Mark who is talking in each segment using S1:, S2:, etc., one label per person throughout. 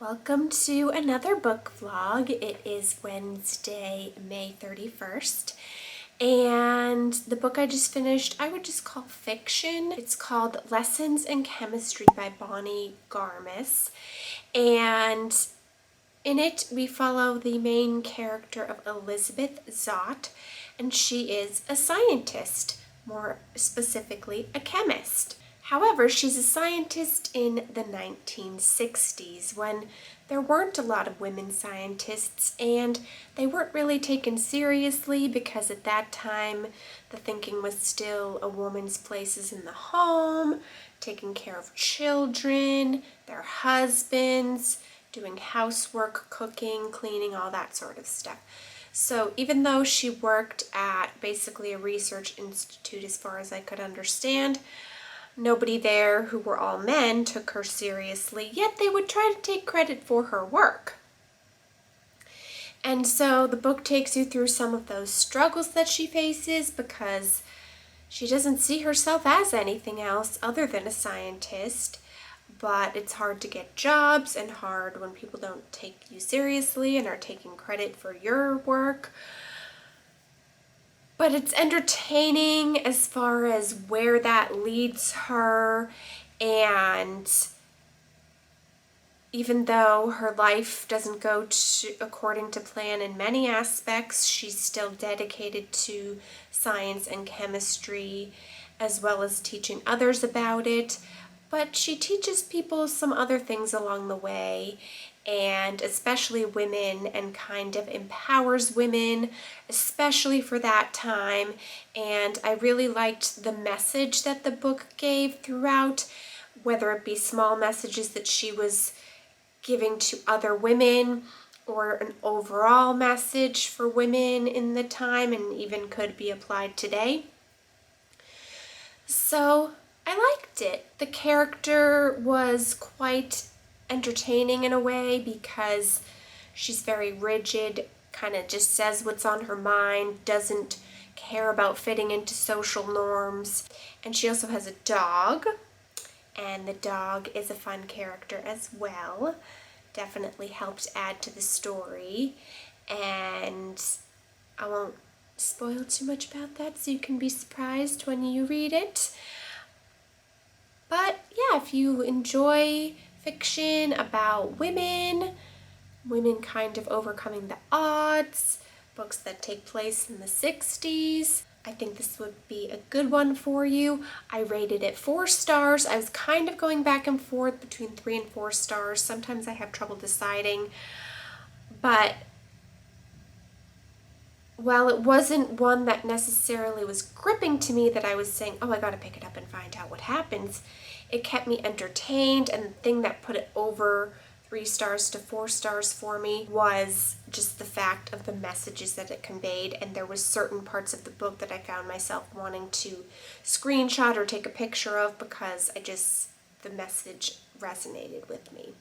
S1: Welcome to another book vlog. It is Wednesday, May 31st, and the book I just finished I would just call fiction. It's called Lessons in Chemistry by Bonnie Garmis, and in it we follow the main character of Elizabeth Zott, and she is a scientist, more specifically a chemist. However, she's a scientist in the 1960s when there weren't a lot of women scientists and they weren't really taken seriously because at that time the thinking was still a woman's place is in the home, taking care of children, their husbands, doing housework, cooking, cleaning, all that sort of stuff. So even though she worked at basically a research institute as far as I could understand, nobody there, who were all men, took her seriously, yet they would try to take credit for her work. And so the book takes you through some of those struggles that she faces because she doesn't see herself as anything else other than a scientist. But it's hard to get jobs and hard when people don't take you seriously and are taking credit for your work. But it's entertaining as far as where that leads her, and even though her life doesn't go according to plan in many aspects, she's still dedicated to science and chemistry as well as teaching others about it. But she teaches people some other things along the way, and especially women, and kind of empowers women, especially for that time. And I really liked the message that the book gave throughout, whether it be small messages that she was giving to other women or an overall message for women in the time and even could be applied today. So I liked it. The character was quite entertaining in a way because she's very rigid, kind of just says what's on her mind, doesn't care about fitting into social norms. And she also has a dog, and the dog is a fun character as well. Definitely helped add to the story, and I won't spoil too much about that so you can be surprised when you read it. But yeah, if you enjoy fiction about women kind of overcoming the odds, books that take place in the 60s, I think this would be a good one for you. I rated it 4 stars. I was kind of going back and forth between 3 and 4 stars. Sometimes I have trouble deciding, but while it wasn't one that necessarily was gripping to me that I was saying, oh, I gotta pick it up and find out what happens, it kept me entertained, and the thing that put it over 3 stars to 4 stars for me was just the fact of the messages that it conveyed. And there was certain parts of the book that I found myself wanting to screenshot or take a picture of because the message resonated with me.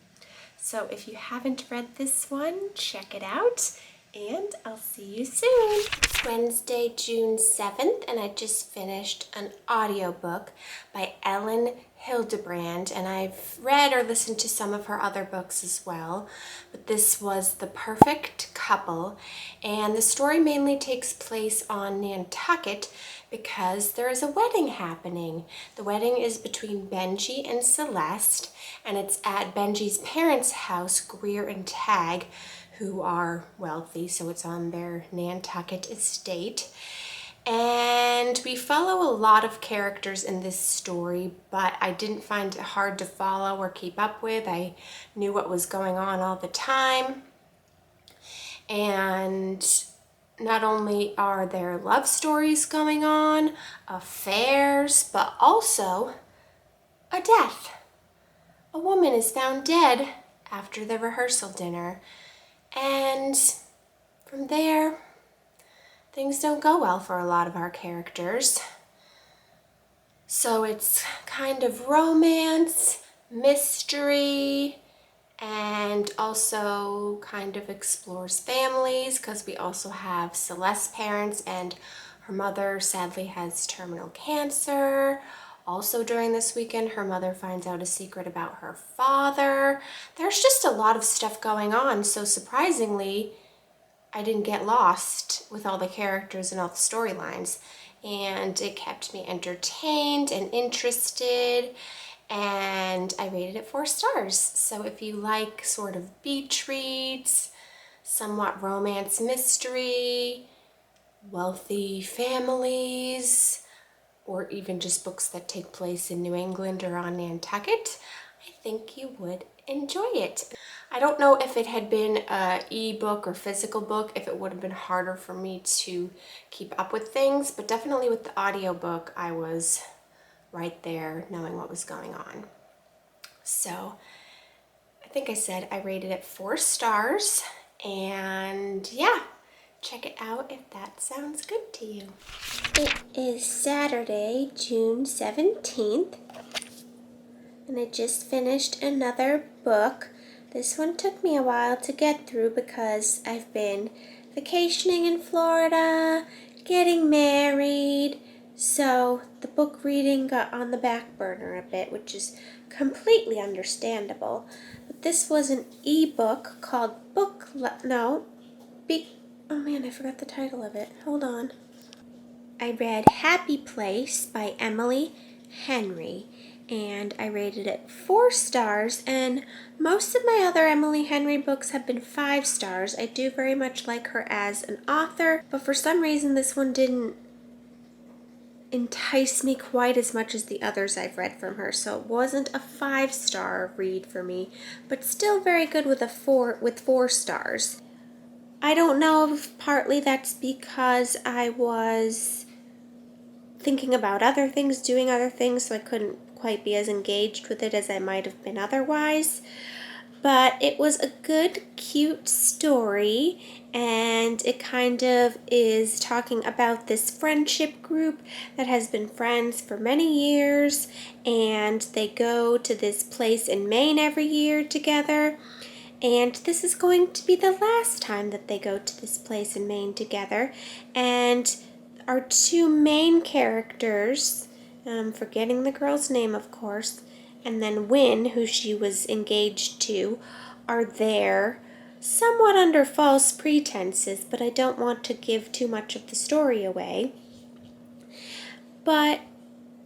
S1: So if you haven't read this one, check it out, and I'll see you soon. It's Wednesday, June 7th, and I just finished an audiobook by Ellen Hildebrand, and I've read or listened to some of her other books as well, but this was The Perfect Couple, and the story mainly takes place on Nantucket because there is a wedding happening. The wedding is between Benji and Celeste, and it's at Benji's parents' house, Greer and Tag, who are wealthy, so it's on their Nantucket estate. And we follow a lot of characters in this story, but I didn't find it hard to follow or keep up with. I knew what was going on all the time. And not only are there love stories going on, affairs, but also a death. A woman is found dead after the rehearsal dinner. And from there, things don't go well for a lot of our characters. So it's kind of romance, mystery, and also kind of explores families because we also have Celeste's parents, and her mother sadly has terminal cancer. Also during this weekend, her mother finds out a secret about her father. There's just a lot of stuff going on, so surprisingly, I didn't get lost with all the characters and all the storylines, and it kept me entertained and interested, and I rated it 4 stars. So if you like sort of beach reads, somewhat romance mystery, wealthy families, or even just books that take place in New England or on Nantucket, I think you would enjoy it. I don't know if it had been an e-book or physical book, if it would have been harder for me to keep up with things, but definitely with the audiobook, I was right there knowing what was going on. So I think I said I rated it 4 stars, and yeah, check it out if that sounds good to you. It is Saturday, June 17th, and I just finished another book. This one took me a while to get through because I've been vacationing in Florida, getting married, so the book reading got on the back burner a bit, which is completely understandable. But this was an e-book called oh man, I forgot the title of it. Hold on. I read Happy Place by Emily Henry, and I rated it 4 stars, and most of my other Emily Henry books have been 5 stars. I do very much like her as an author, but for some reason this one didn't entice me quite as much as the others I've read from her, so it wasn't a 5-star read for me, but still very good with 4 stars. I don't know if partly that's because I was thinking about other things, doing other things, so I couldn't quite be as engaged with it as I might have been otherwise. But it was a good, cute story, and it kind of is talking about this friendship group that has been friends for many years, and they go to this place in Maine every year together. And this is going to be the last time that they go to this place in Maine together. And our 2 main characters, I'm forgetting the girl's name, of course, and then Wynn, who she was engaged to, are there somewhat under false pretenses, but I don't want to give too much of the story away. But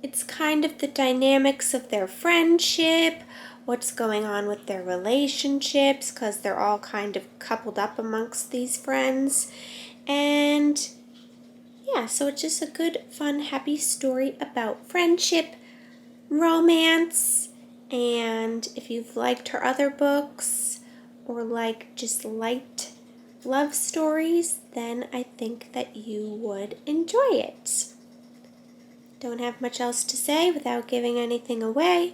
S1: it's kind of the dynamics of their friendship, what's going on with their relationships, because they're all kind of coupled up amongst these friends. And yeah, so it's just a good, fun, happy story about friendship, romance, and if you've liked her other books or like just light love stories, then I think that you would enjoy it. Don't have much else to say without giving anything away,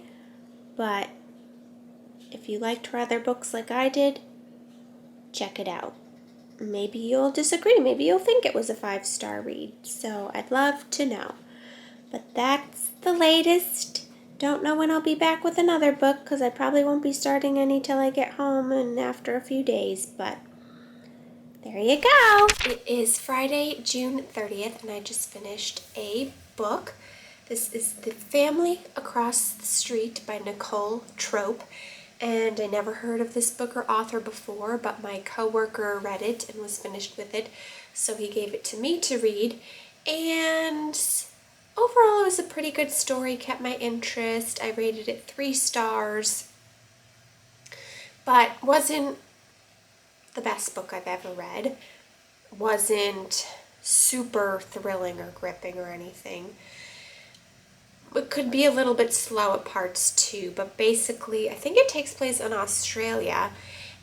S1: but if you liked her other books like I did, check it out. Maybe you'll disagree. Maybe you'll think it was a 5-star read. So I'd love to know. But that's the latest. Don't know when I'll be back with another book because I probably won't be starting any till I get home and after a few days. But there you go. It is Friday, June 30th, and I just finished a book. This is The Family Across the Street by Nicole Trope. And I never heard of this book or author before, but my coworker read it and was finished with it, so he gave it to me to read. And overall, it was a pretty good story, kept my interest. I rated it 3 stars, but wasn't the best book I've ever read. Wasn't super thrilling or gripping or anything. It could be a little bit slow at parts too, but basically I think it takes place in Australia,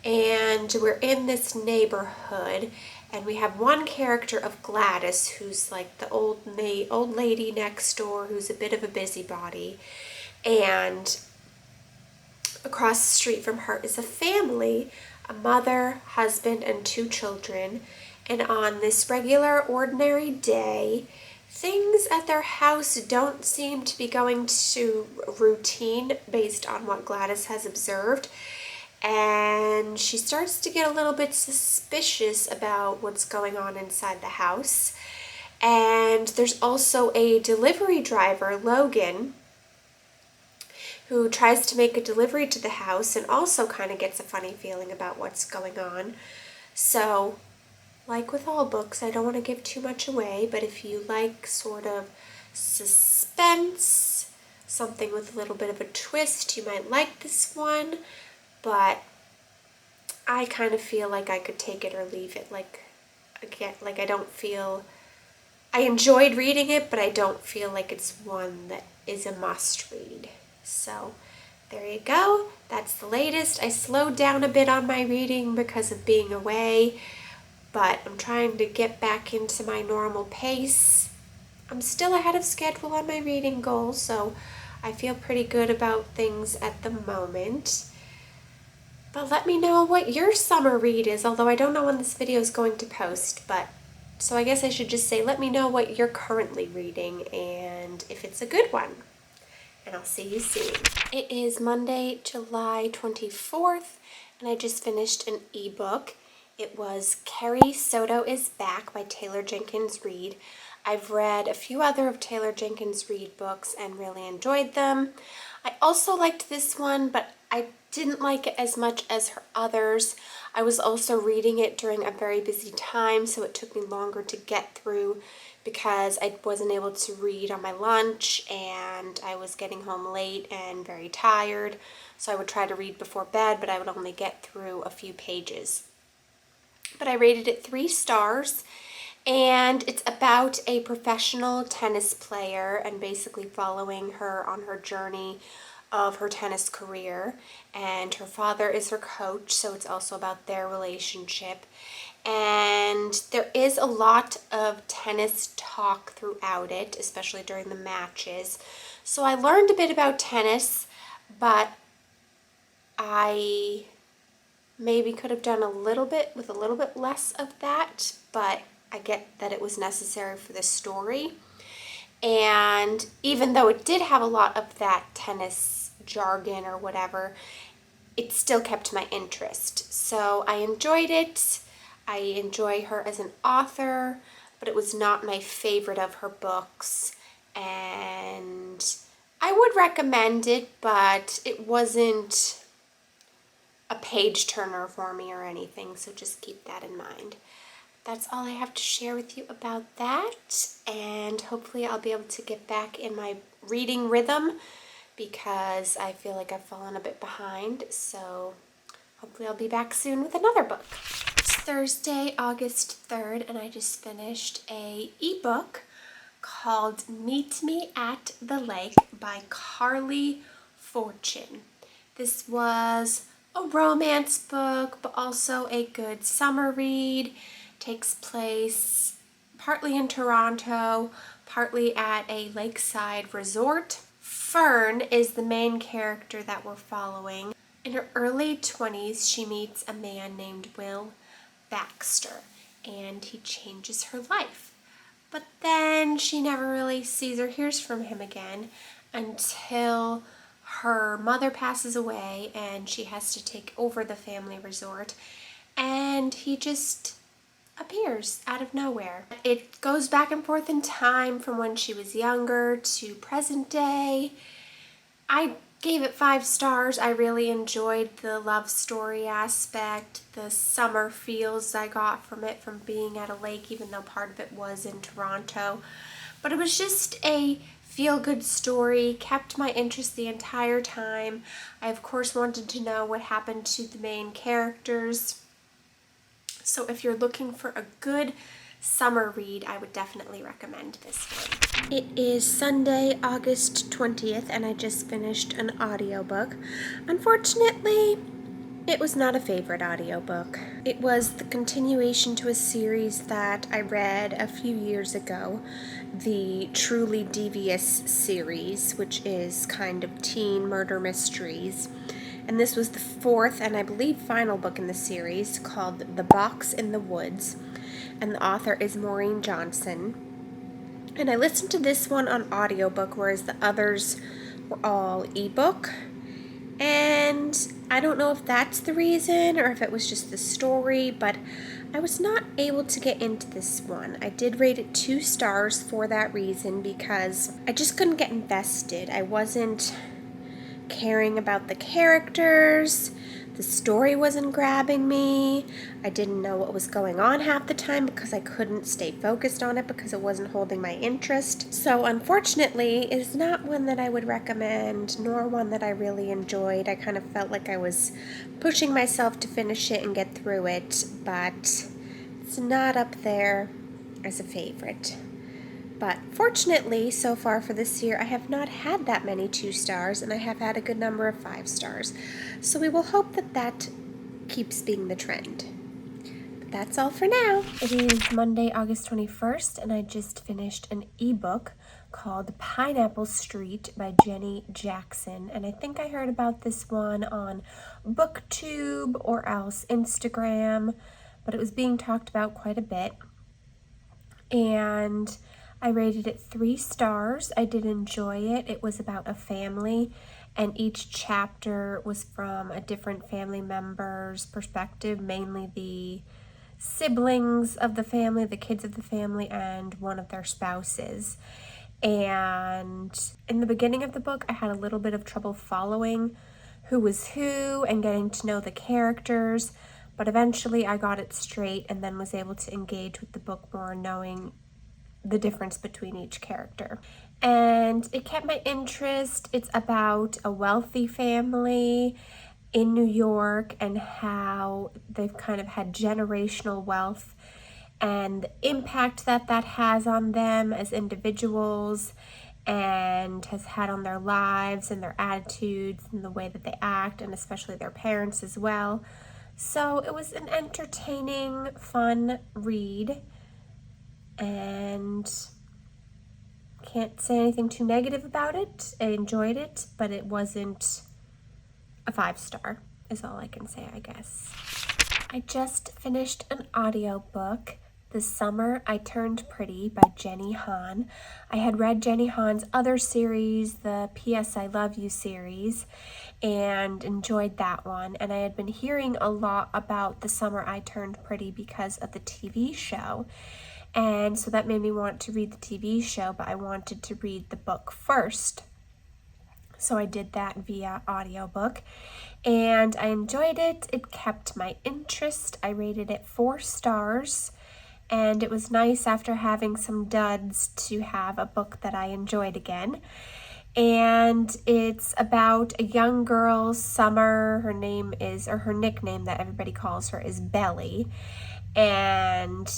S1: and we're in this neighborhood, and we have one character of Gladys, who's like the old lady next door, who's a bit of a busybody, and across the street from her is a family, a mother, husband, and 2 children, and on this regular, ordinary day, things at their house don't seem to be going to routine based on what Gladys has observed, and she starts to get a little bit suspicious about what's going on inside the house. And there's also a delivery driver, Logan, who tries to make a delivery to the house and also kind of gets a funny feeling about what's going on. So, like with all books, I don't want to give too much away, but if you like sort of suspense, something with a little bit of a twist, you might like this one. But I kind of feel like I could take it or leave it. Like, again, like I don't feel, I enjoyed reading it, but I don't feel like it's one that is a must read. So there you go. That's the latest. I slowed down a bit on my reading because of being away, but I'm trying to get back into my normal pace. I'm still ahead of schedule on my reading goals, so I feel pretty good about things at the moment. But let me know what your summer read is, although I don't know when this video is going to post, but so I guess I should just say let me know what you're currently reading and if it's a good one. And I'll see you soon. It is Monday, July 24th, and I just finished an ebook. It was Carrie, Soto is Back by Taylor Jenkins Reid. I've read a few other of Taylor Jenkins Reid books and really enjoyed them. I also liked this one, but I didn't like it as much as her others. I was also reading it during a very busy time, so it took me longer to get through because I wasn't able to read on my lunch and I was getting home late and very tired. So I would try to read before bed, but I would only get through a few pages. But I rated it 3 stars, and it's about a professional tennis player and basically following her on her journey of her tennis career. And her father is her coach, so it's also about their relationship. And there is a lot of tennis talk throughout it, especially during the matches. So I learned a bit about tennis, but I maybe could have done a little bit with a little bit less of that, but I get that it was necessary for this story. And even though it did have a lot of that tennis jargon or whatever, it still kept my interest. So I enjoyed it. I enjoy her as an author, but it was not my favorite of her books. And I would recommend it, but it wasn't a page turner for me or anything, so just keep that in mind. That's all I have to share with you about that, and hopefully I'll be able to get back in my reading rhythm because I feel like I've fallen a bit behind, so hopefully I'll be back soon with another book. It's Thursday, August 3rd, and I just finished a ebook called Meet Me at the Lake by Carrie Fortune. This was a romance book, but also a good summer read. Takes place partly in Toronto, partly at a lakeside resort. Fern is the main character that we're following. In her early 20s, she meets a man named Will Baxter, and he changes her life. But then she never really sees or hears from him again until her mother passes away and she has to take over the family resort, and he just appears out of nowhere. It goes back and forth in time from when she was younger to present day. I gave it 5 stars. I really enjoyed the love story aspect, the summer feels I got from it from being at a lake, even though part of it was in Toronto. But it was just a feel-good story, kept my interest the entire time. I of course wanted to know what happened to the main characters. So if you're looking for a good summer read, I would definitely recommend this one. It is Sunday, August 20th, and I just finished an audiobook. Unfortunately, it was not a favorite audiobook. It was the continuation to a series that I read a few years ago, the Truly Devious series, which is kind of teen murder mysteries. And this was the 4th and I believe final book in the series, called The Box in the Woods, and the author is Maureen Johnson. And I listened to this one on audiobook, whereas the others were all ebook. And I don't know if that's the reason or if it was just the story, but I was not able to get into this one. I did rate it 2 stars for that reason because I just couldn't get invested. I wasn't caring about the characters. The story wasn't grabbing me. I didn't know what was going on half the time because I couldn't stay focused on it because it wasn't holding my interest. So unfortunately, it is not one that I would recommend, nor one that I really enjoyed. I kind of felt like I was pushing myself to finish it and get through it, but it's not up there as a favorite. But fortunately, so far for this year, I have not had that many 2 stars, and I have had a good number of 5 stars. So we will hope that that keeps being the trend. But that's all for now. It is Monday, August 21st, and I just finished an ebook called Pineapple Street by Jenny Jackson. And I think I heard about this one on BookTube or else Instagram, but it was being talked about quite a bit. And I rated it 3 stars. I did enjoy it. It was about a family, and each chapter was from a different family member's perspective, mainly the siblings of the family, the kids of the family, and one of their spouses. And in the beginning of the book, I had a little bit of trouble following who was who and getting to know the characters, but eventually I got it straight and then was able to engage with the book more, knowing the difference between each character. And it kept my interest. It's about a wealthy family in New York and how they've kind of had generational wealth and the impact that that has on them as individuals and has had on their lives and their attitudes and the way that they act, and especially their parents as well. So it was an entertaining, fun read, and can't say anything too negative about it. I enjoyed it, but it wasn't a 5 star, is all I can say, I guess. I just finished an audiobook, This Summer I Turned Pretty by Jenny Han. I had read Jenny Han's other series, the P.S. I Love You series, and enjoyed that one. And I had been hearing a lot about The Summer I Turned Pretty because of the TV show. And so that made me want to read the TV show, but I wanted to read the book first. So I did that via audiobook, and I enjoyed it. It kept my interest. I rated it 4 stars, and it was nice after having some duds to have a book that I enjoyed again. And it's about a young girl, Summer. Her name is, or her nickname that everybody calls her is Belly. And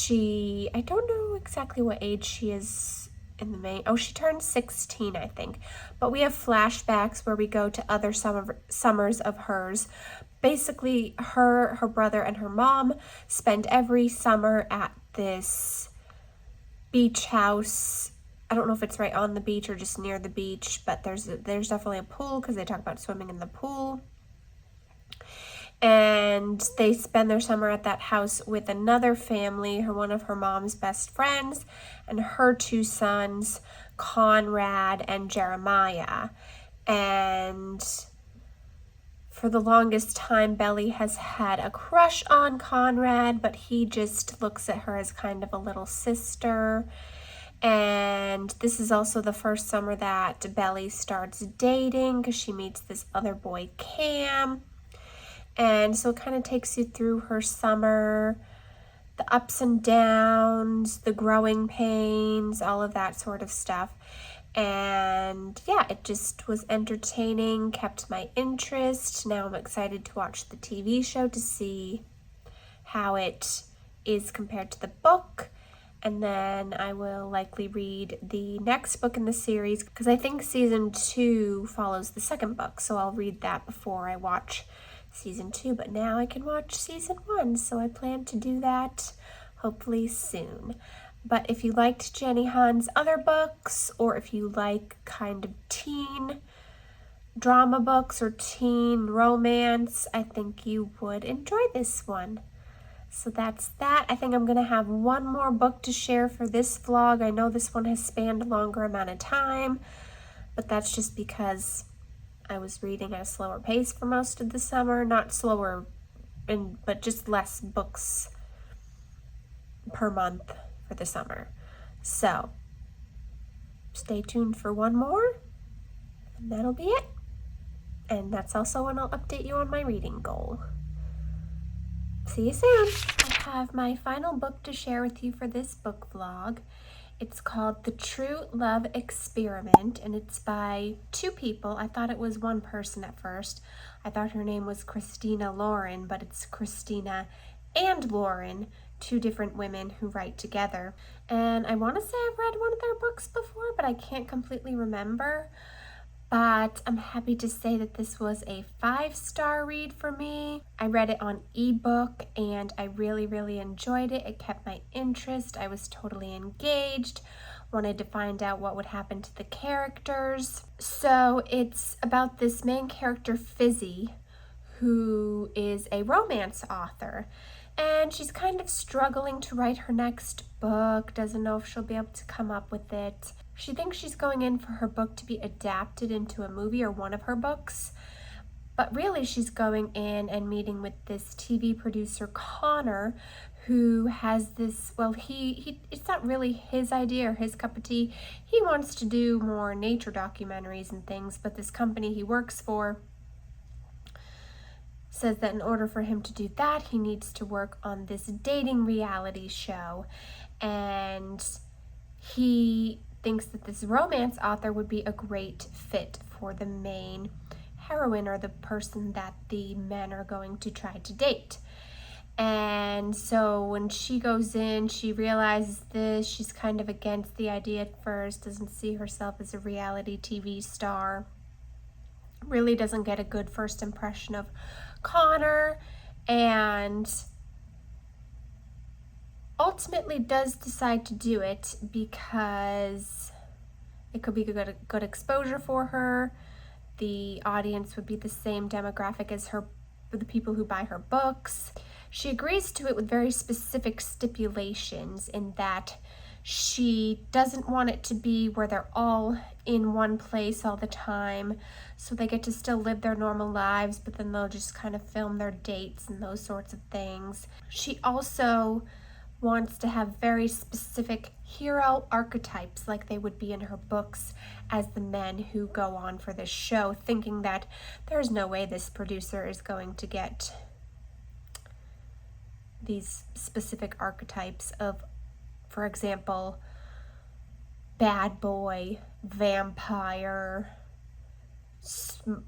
S1: I don't know exactly what age she is in the main. Oh, she turned 16, I think. But we have flashbacks where we go to other summers of hers. Basically, her brother, and her mom spend every summer at this beach house. I don't know if it's right on the beach or just near the beach, but there's definitely a pool because they talk about swimming in the pool. And they spend their summer at that house with another family, one of her mom's best friends, and her 2 sons, Conrad and Jeremiah. And for the longest time, Belly has had a crush on Conrad, but he just looks at her as kind of a little sister. And this is also the first summer that Belly starts dating because she meets this other boy, Cam. And so it kind of takes you through her summer, the ups and downs, the growing pains, all of that sort of stuff. And yeah, it just was entertaining, kept my interest. Now I'm excited to watch the TV show to see how it is compared to the book. And then I will likely read the next book in the series because I think season 2 follows the second book. So I'll read that before I watch season 2, but now I can watch season 1, so I plan to do that hopefully soon. But if you liked Jenny Han's other books, or if you like kind of teen drama books or teen romance, I think you would enjoy this one. So that's that. I think I'm going to have one more book to share for this vlog. I know this one has spanned a longer amount of time, but that's just because I was reading at a slower pace for most of the summer. Not slower, but just less books per month for the summer. So stay tuned for one more. And that'll be it. And that's also when I'll update you on my reading goal. See you soon. I have my final book to share with you for this book vlog. It's called The True Love Experiment, and it's by two people. I thought it was one person at first. I thought her name was Christina Lauren, but it's Christina and Lauren, two different women who write together. And I want to say I've read one of their books before, but I can't completely remember. But I'm happy to say that this was a 5-star read for me. I read it on ebook and I really enjoyed it. It kept my interest. I was totally engaged, wanted to find out what would happen to the characters. So it's about this main character, Fizzy, who is a romance author. And she's kind of struggling to write her next book, doesn't know if she'll be able to come up with it. She thinks she's going in for her book to be adapted into a movie, or one of her books, but really she's going in and meeting with this TV producer, Connor, who has this, well, it's not really his idea or his cup of tea. He wants to do more nature documentaries and things, but this company he works for says that in order for him to do that, he needs to work on this dating reality show. And he thinks that this romance author would be a great fit for the main heroine, or the person that the men are going to try to date. And so when she goes in, she realizes this. She's kind of against the idea at first, doesn't see herself as a reality TV star, really doesn't get a good first impression of Connor, and ultimately does decide to do it because it could be good exposure for her. The audience would be the same demographic as her, the people who buy her books. She agrees to it with very specific stipulations, in that she doesn't want it to be where they're all in one place all the time, so they get to still live their normal lives, but then they'll just kind of film their dates and those sorts of things. She also wants to have very specific hero archetypes, like they would be in her books, as the men who go on for this show, thinking that there's no way this producer is going to get these specific archetypes of, for example, bad boy, vampire,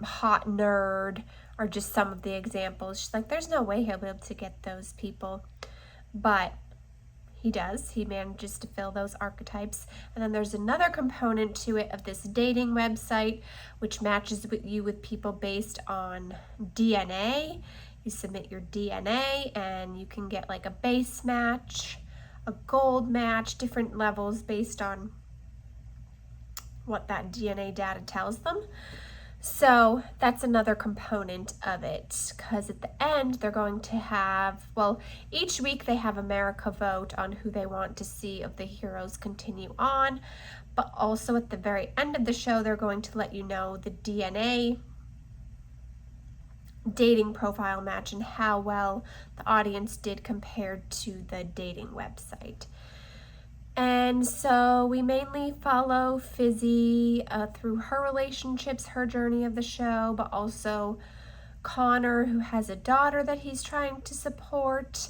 S1: hot nerd, are just some of the examples. She's like, there's no way he'll be able to get those people. But he does. He manages to fill those archetypes. And then there's another component to it of this dating website, which matches you with people based on DNA. You submit your DNA and you can get like a base match, a gold match, different levels based on what that DNA data tells them. So that's another component of it, because at the end they're going to have, well, each week they have America vote on who they want to see of the heroes continue on, but also at the very end of the show they're going to let you know the DNA dating profile match and how well the audience did compared to the dating website. And so we mainly follow Fizzy through her relationships, her journey of the show, but also Connor, who has a daughter that he's trying to support,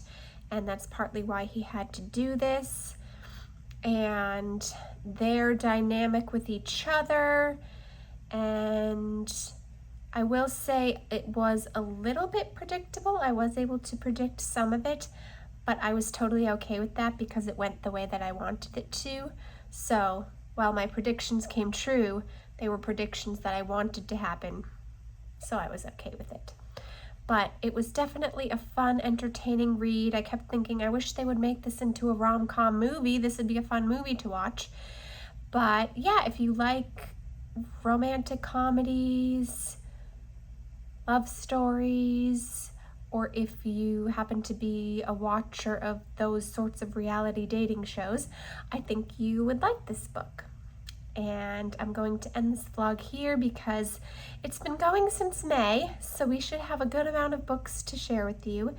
S1: and that's partly why he had to do this. And their dynamic with each other. And I will say it was a little bit predictable. I was able to predict some of it, but I was totally okay with that because it went the way that I wanted it to. So while my predictions came true, they were predictions that I wanted to happen. So I was okay with it. But it was definitely a fun, entertaining read. I kept thinking, I wish they would make this into a rom-com movie. This would be a fun movie to watch. But yeah, if you like romantic comedies, love stories, or if you happen to be a watcher of those sorts of reality dating shows, I think you would like this book. And I'm going to end this vlog here because it's been going since May, so we should have a good amount of books to share with you.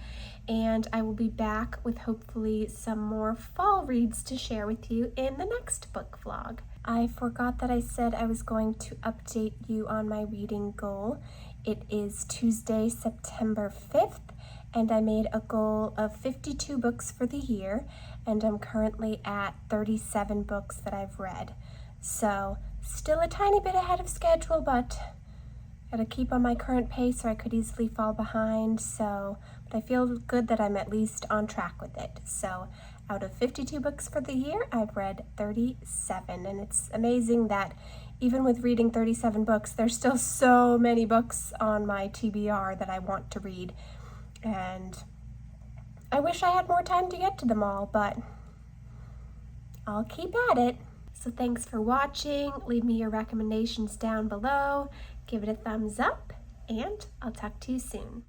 S1: And I will be back with hopefully some more fall reads to share with you in the next book vlog. I forgot that I said I was going to update you on my reading goal. It is Tuesday, September 5th, and I made a goal of 52 books for the year, and I'm currently at 37 books that I've read. So, still a tiny bit ahead of schedule, but gotta keep on my current pace or I could easily fall behind. But I feel good that I'm at least on track with it. So, out of 52 books for the year, I've read 37, and it's amazing that even with reading 37 books, there's still so many books on my TBR that I want to read, and I wish I had more time to get to them all, but I'll keep at it. So thanks for watching. Leave me your recommendations down below. Give it a thumbs up, and I'll talk to you soon.